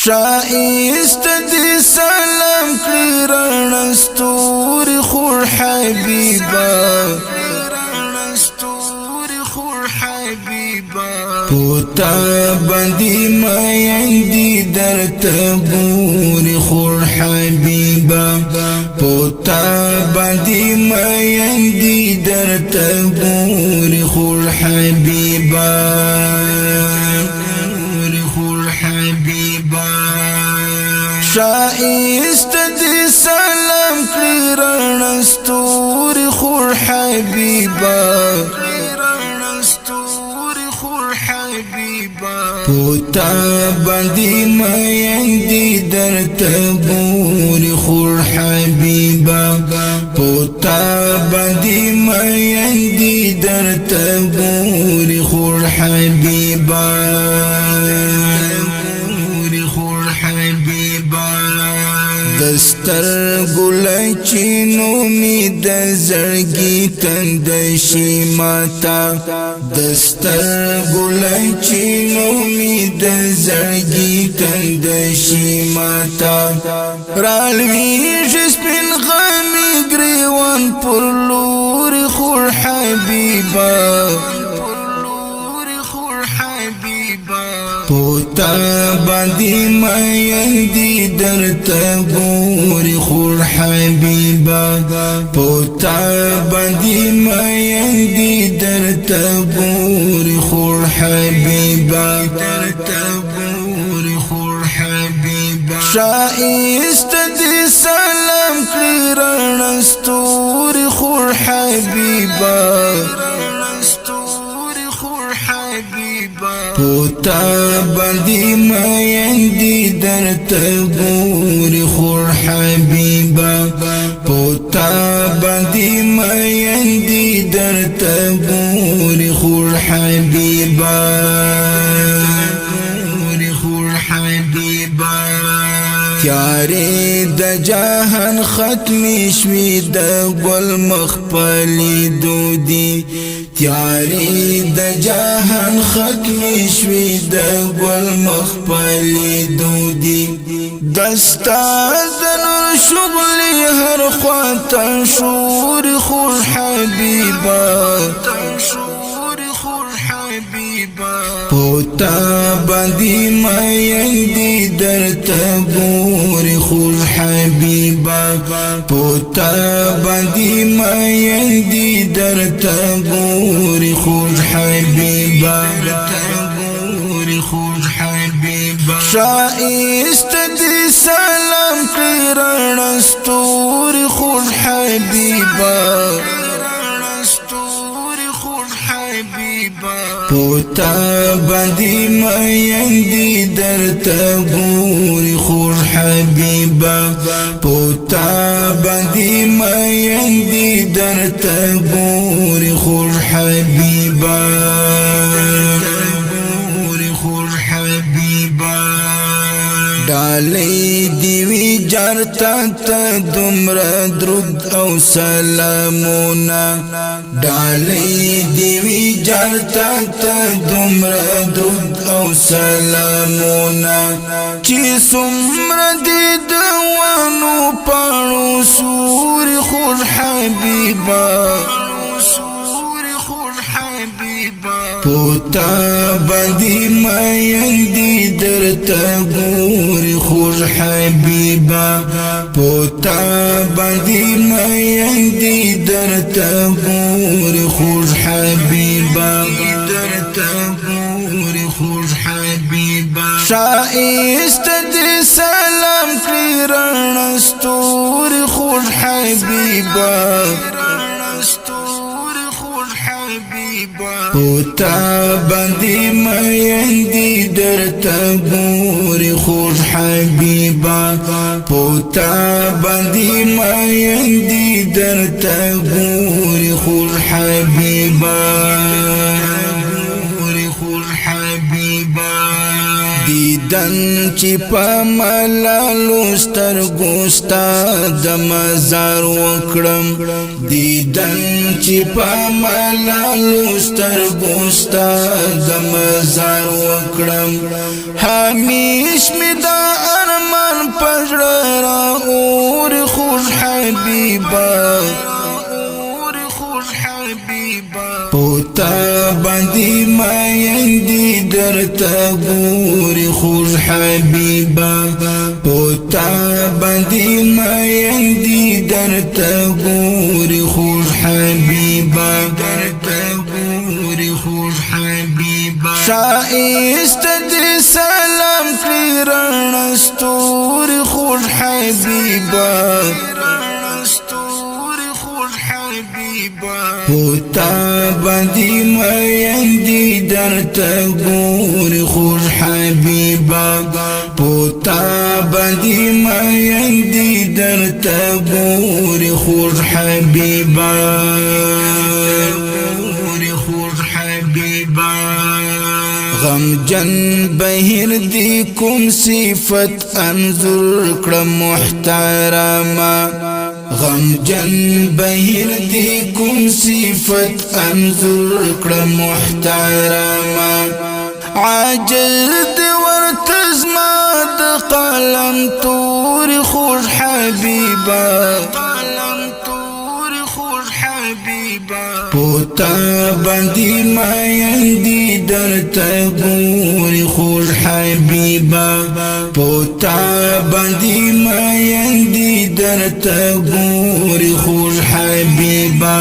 شایست دی سلام کړی رڼا ستوري خور حبیبا پوتا باندې مایندې درته ګوري خور حبیبا پوتا باندې مایندې درته ګوري خور حبیبا شایست دی سلام کړی رڼا ستوري خور حبیبا پوتا باندې مایندې درته ګوري خور حبیبا پوتا باندې مایندې درته ګوري خور حبیبا دستر ګلای چینو می د زړګي تند شي ماتا دستر ګلای چینو می د زړګي تند شي ماتا رالوي سپین غمي ګریوان پر لور خور حبیبا پوتا باندې مایندې درته ګوري خور حبیبا پوتا باندې مایندې درته ګوري خور حبیبا شایست دی سلام کړی رڼا ستوري خور حبیبا پوتا باندې مایندې درته ګوري خور حبیبا پوتا باندې مایندې درته ګوري خور حبیبا تیارې د جهان ختمې شوې د ګل مخپلې دودي تیارې د جهان ختمې شوې د ګل مخپلې دودي دستا د نور شغلې هر خواته شور خور حبیبا پوتا باندې مایندې درته ګوري خور حبیبا پوتا باندې مایندې درته ګوري خور حبیبا شایست دی سلام کړی رڼا ستوري خور حبیبا پوتا باندې مایندې درته ګوري خور حبیبا پوتا باندې مایندې درته ګوري خور حبیبا ډالۍ دیوی جارتا ته دومره درود او سلامونه ډالۍ دیوی جارتا ته دومره درود او سلامونه چې څومره دې د ونو پاڼو سوري خور حبیبا پوتا باندې مایندې درته ګوري خور حبیبا پوتا باندې مایندې درته ګوري خور حبیبا شایست دی سلام کړی رڼا ستوري خور حبیبا پوتا باندې مایندې درته ګوري خور حبیبا پوتا باندې مایندې درته ګوري خور حبیبا دیدن چی پا ملالو سترگو ستا د مزار وکړم دیدن چی پا ملالو سترگو ستا د مزار وکړم همیش می دا ارمان پزړه را اور خوش حبیبا پوتا باندې مایندې درته ګوري خوږ حبیبا پوتا باندې مایندې درته ګوري خوږ حبیبا شایست دې سلام کړی رڼا ستوري خوږ حبیبا پوتا باندې مایندې درته ګوري خوږ حبیبا پوتا باندې مایندې درته ګوري خوږ حبیبا غم جن بهر دی کوم صفت انظر کړه محترما غم جن بهر دی کوم صفت انظر کړه محترما عاجز دی ورته زما د قلم تور خوږ حبیبا پوتا باندې مایندې درته ګوري خوږ حبیبا پوتا باندې مایندې درته ګوري خوږ حبیبا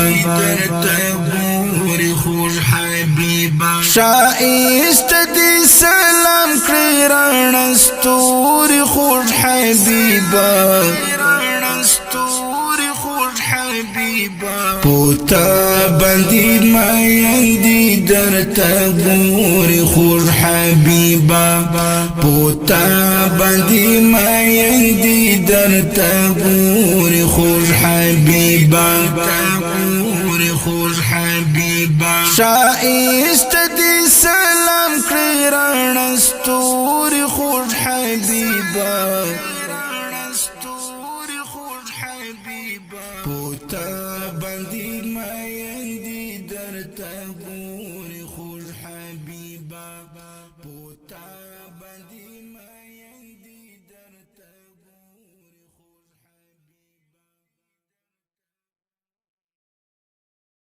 شایست دې سلام کړی رڼا ستوري خوږ حبیبا پوتا باندې مایندې درته ګوري خوږ حبیبا پوتا باندې مایندې درته ګوري خوږ حبیبا شایست دې سلام کړی رڼا ستوري خوږ حبیبا پوتا